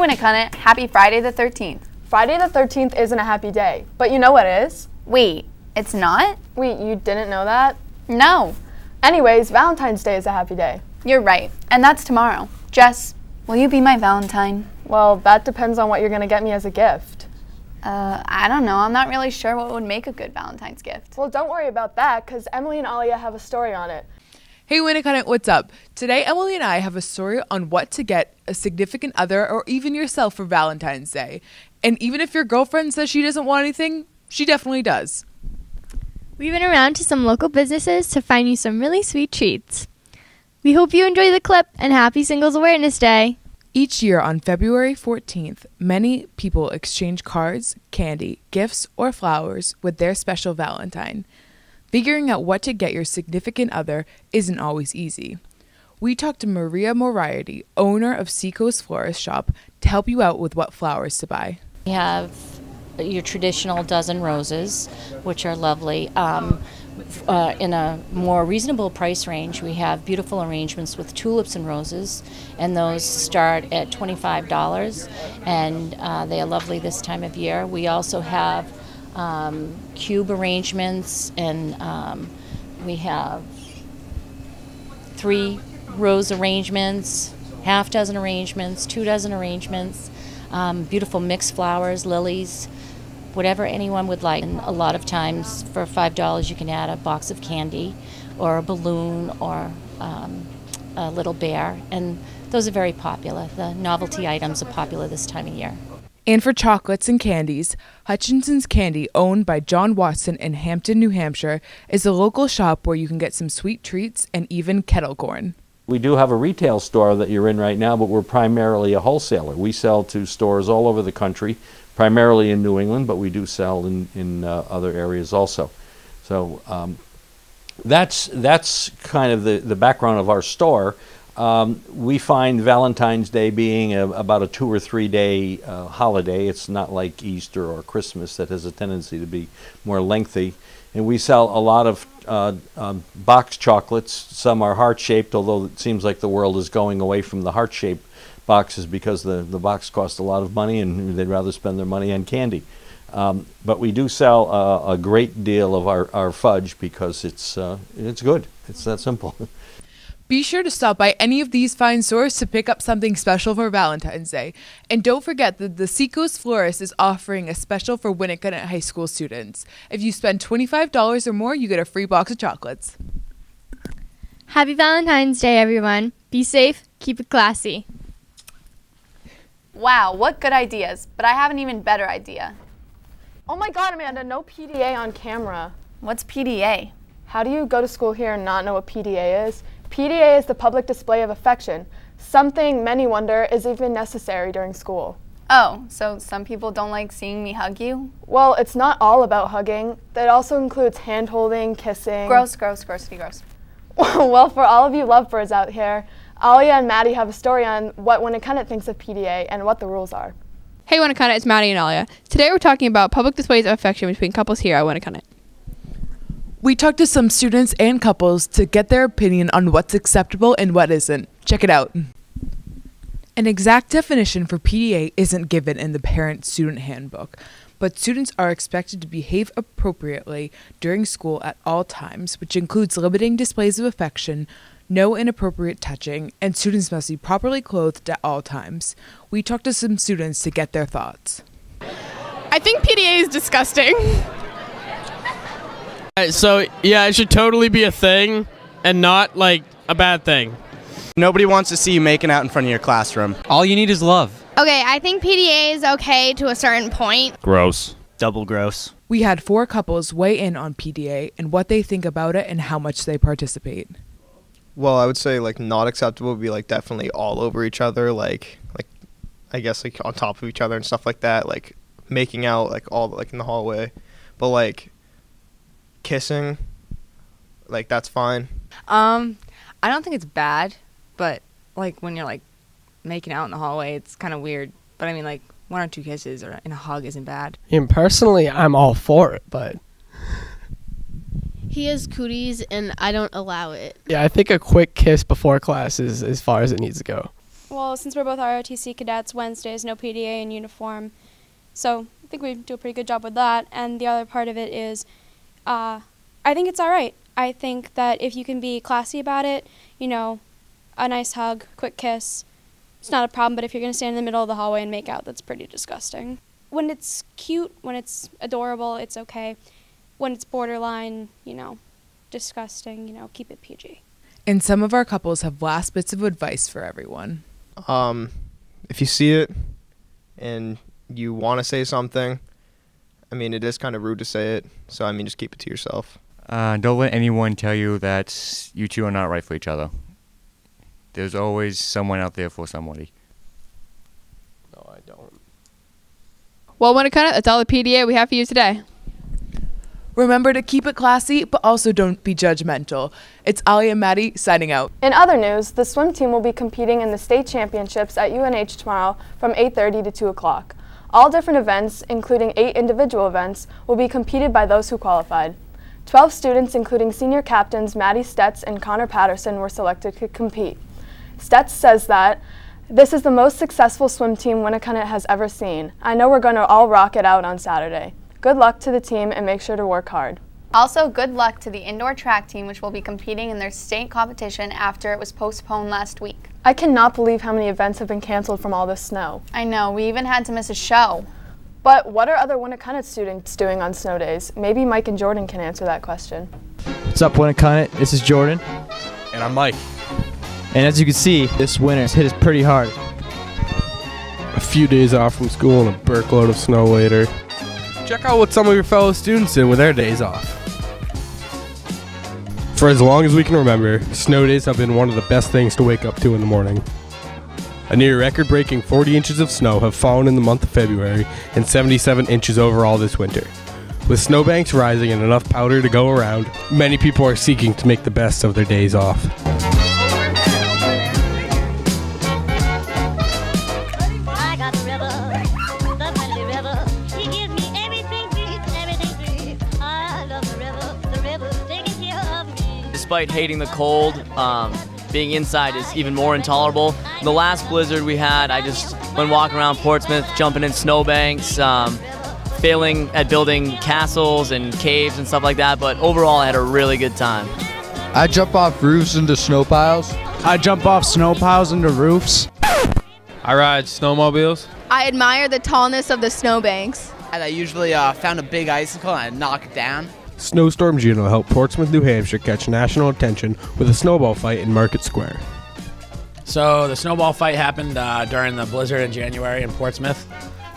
Winnicott, happy Friday the 13th. Friday the 13th isn't a happy day, but you know what is? Wait, it's not? Wait, you didn't know that? No. Anyways, Valentine's Day is a happy day. You're right, and that's tomorrow. Jess, will you be my Valentine? Well, that depends on what you're going to get me as a gift. I don't know. I'm not really sure what would make a good Valentine's gift. Well, don't worry about that, because Emily and Alia have a story on it. Hey Winnicott, what's up? Today Emily and I have a story on what to get a significant other or even yourself for Valentine's Day. And even if your girlfriend says she doesn't want anything, she definitely does. We went around to some local businesses to find you some really sweet treats. We hope you enjoy the clip, and happy Singles Awareness Day. Each year on February 14th, many people exchange cards, candy, gifts, or flowers with their special Valentine. Figuring out what to get your significant other isn't always easy. We talked to Maria Moriarty, owner of Seacoast Florist Shop, to help you out with what flowers to buy. We have your traditional dozen roses, which are lovely. In a more reasonable price range, we have beautiful arrangements with tulips and roses, and those start at $25, and they are lovely this time of year. We also have cube arrangements, and we have 3 rose arrangements, half dozen arrangements, 2 dozen arrangements, beautiful mixed flowers, lilies, whatever anyone would like. And a lot of times for $5 you can add a box of candy or a balloon or a little bear, and those are very popular. The novelty items are popular this time of year. And for chocolates and candies, Hutchinson's Candy, owned by John Watson in Hampton, New Hampshire, is a local shop where you can get some sweet treats and even kettle corn. We do have a retail store that you're in right now, but we're primarily a wholesaler. We sell to stores all over the country, primarily in New England, but we do sell in other areas also. So that's kind of the background of our store. We find Valentine's Day being about a 2 or 3 day holiday. It's not like Easter or Christmas that has a tendency to be more lengthy. And we sell a lot of box chocolates. Some are heart-shaped, although it seems like the world is going away from the heart-shaped boxes because the box costs a lot of money and they'd rather spend their money on candy. But we do sell a great deal of our fudge because it's good. It's that simple. Be sure to stop by any of these fine stores to pick up something special for Valentine's Day. And don't forget that the Seacoast Florist is offering a special for Winnicott High School students. If you spend $25 or more, you get a free box of chocolates. Happy Valentine's Day, everyone. Be safe, keep it classy. Wow, what good ideas, but I have an even better idea. Oh my God, Amanda, no PDA on camera. What's PDA? How do you go to school here and not know what PDA is? PDA is the public display of affection, something many wonder is even necessary during school. Oh, so some people don't like seeing me hug you? Well, it's not all about hugging. That also includes hand-holding, kissing. Gross, gross, grossity, gross. Well, for all of you lovebirds out here, Alia and Maddie have a story on what Winnicott thinks of PDA and what the rules are. Hey Winnicott, it's Maddie and Alia. Today we're talking about public displays of affection between couples here at Winnicott. We talked to some students and couples to get their opinion on what's acceptable and what isn't. Check it out. An exact definition for PDA isn't given in the parent-student handbook, but students are expected to behave appropriately during school at all times, which includes limiting displays of affection, no inappropriate touching, and students must be properly clothed at all times. We talked to some students to get their thoughts. I think PDA is disgusting. So, yeah, it should totally be a thing and not, like, a bad thing. Nobody wants to see you making out in front of your classroom. All you need is love. Okay, I think PDA is okay to a certain point. Gross. Double gross. We had 4 couples weigh in on PDA and what they think about it and how much they participate. Well, I would say, like, not acceptable would be, like, definitely all over each other, like I guess, like, on top of each other and stuff like that, like, making out, like, all, like, in the hallway. But, like, kissing, like, that's fine. I don't think it's bad, but like when you're like making out in the hallway, it's kind of weird. But I mean, like 1 or 2 kisses or in a hug isn't bad. And personally, I'm all for it, but he has cooties and I don't allow it. yeah, I think a quick kiss before class is as far as it needs to go. Well, since we're both ROTC cadets, Wednesdays, no PDA in uniform. So I think we do a pretty good job with that. And the other part of it is I think it's all right. I think that if you can be classy about it, you know, a nice hug, quick kiss, it's not a problem. But if you're going to stand in the middle of the hallway and make out, that's pretty disgusting. When it's cute, when it's adorable, it's okay. When it's borderline, you know, disgusting, you know, keep it PG. And some of our couples have last bits of advice for everyone. If you see it and you want to say something, I mean, it is kind of rude to say it. So, I mean, just keep it to yourself. Don't let anyone tell you that you two are not right for each other. There's always someone out there for somebody. No, I don't. Well, Winnicott, that's all the PDA we have for you today. Remember to keep it classy, but also don't be judgmental. It's Ali and Maddie signing out. In other news, the swim team will be competing in the state championships at UNH tomorrow from 8:30 to 2 o'clock. All different events, including 8 individual events, will be competed by those who qualified. 12 students, including senior captains Maddie Stetz and Connor Patterson, were selected to compete. Stetz says that, "This is the most successful swim team Winnicott has ever seen. I know we're going to all rock it out on Saturday. Good luck to the team and make sure to work hard." Also, good luck to the indoor track team, which will be competing in their state competition after it was postponed last week. I cannot believe how many events have been canceled from all this snow. I know, we even had to miss a show. But what are other Winnicott students doing on snow days? Maybe Mike and Jordan can answer that question. What's up, Winnicott? This is Jordan. And I'm Mike. And as you can see, this winter's hit us pretty hard. A few days off from school and a burkload of snow later. Check out what some of your fellow students did with their days off. For as long as we can remember, snow days have been one of the best things to wake up to in the morning. A near record-breaking 40 inches of snow have fallen in the month of February and 77 inches overall this winter. With snowbanks rising and enough powder to go around, many people are seeking to make the best of their days off. Despite hating the cold, being inside is even more intolerable. The last blizzard we had, I just went walking around Portsmouth, jumping in snowbanks, failing at building castles and caves and stuff like that, but overall I had a really good time. I jump off roofs into snow piles. I jump off snow piles into roofs. I ride snowmobiles. I admire the tallness of the snowbanks. I usually found a big icicle and I knock it down. Snowstorm Juno helped Portsmouth, New Hampshire catch national attention with a snowball fight in Market Square. So the snowball fight happened during the blizzard in January in Portsmouth.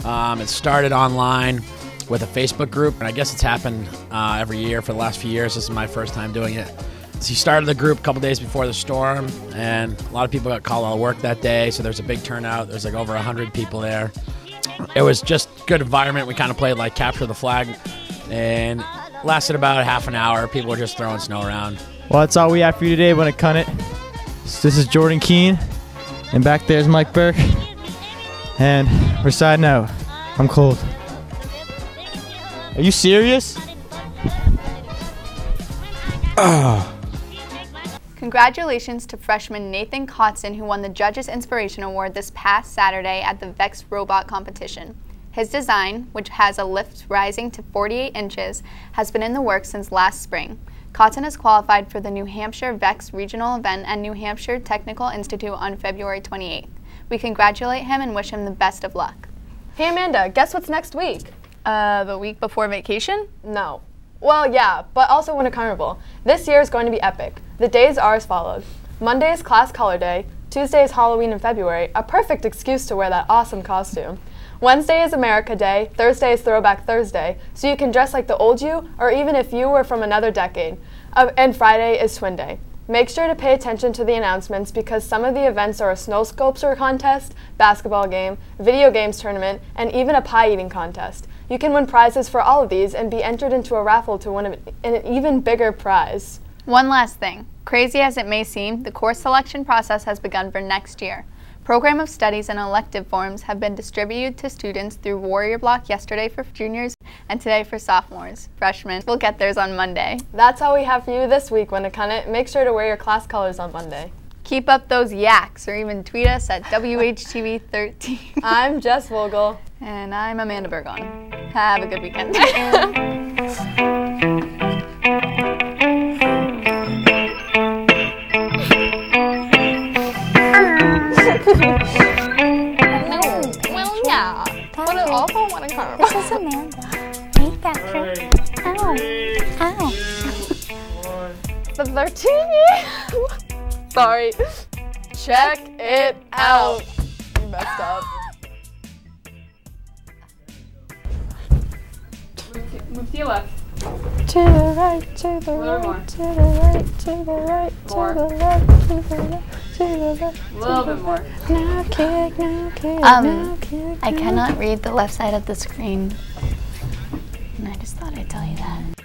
It started online with a Facebook group, and I guess it's happened every year for the last few years. This is my first time doing it. So he started the group a couple days before the storm, and a lot of people got called out of work that day, so there's a big turnout. There's like over 100 people there. It was just good environment. We kind of played like capture the flag, and lasted about half an hour. People were just throwing snow around. Well, that's all we have for you today, Winnicott. This is Jordan Keene, and back there's Mike Burke. And we're signing out. I'm cold. Are you serious? Congratulations to freshman Nathan Kotzen, who won the Judges Inspiration Award this past Saturday at the VEX Robot Competition. His design, which has a lift rising to 48 inches, has been in the works since last spring. Kotzen has qualified for the New Hampshire VEX regional event at New Hampshire Technical Institute on February 28th. We congratulate him and wish him the best of luck. Hey Amanda, guess what's next week? The week before vacation? No. Well, yeah, but also Winter Carnival. This year is going to be epic. The days are as follows. Monday is Class Color Day. Tuesday is Halloween in February, a perfect excuse to wear that awesome costume. Wednesday is America Day, Thursday is Throwback Thursday, so you can dress like the old you, or even if you were from another decade. And Friday is Twin Day. Make sure to pay attention to the announcements because some of the events are a snow sculpture contest, basketball game, video games tournament, and even a pie eating contest. You can win prizes for all of these and be entered into a raffle to win an even bigger prize. One last thing. Crazy as it may seem, the course selection process has begun for next year. Program of studies and elective forms have been distributed to students through Warrior Block yesterday for juniors and today for sophomores. Freshmen will get theirs on Monday. That's all we have for you this week, Winnicott. Make sure to wear your class colors on Monday. Keep up those yaks, or even tweet us at WHTV13. I'm Jess Vogel. And I'm Amanda Burgon. Have a good weekend. Well, yeah. But I also want to come. This is Amanda. Hey, Patrick. Ow. Ow. The 13. Sorry. Check it out. You messed up. Move to your left. To the right, to the right, to the right, to the right, to the left, to the left, to the left. A little bit more. Now kick, now kick. I cannot read the left side of the screen. And I just thought I'd tell you that.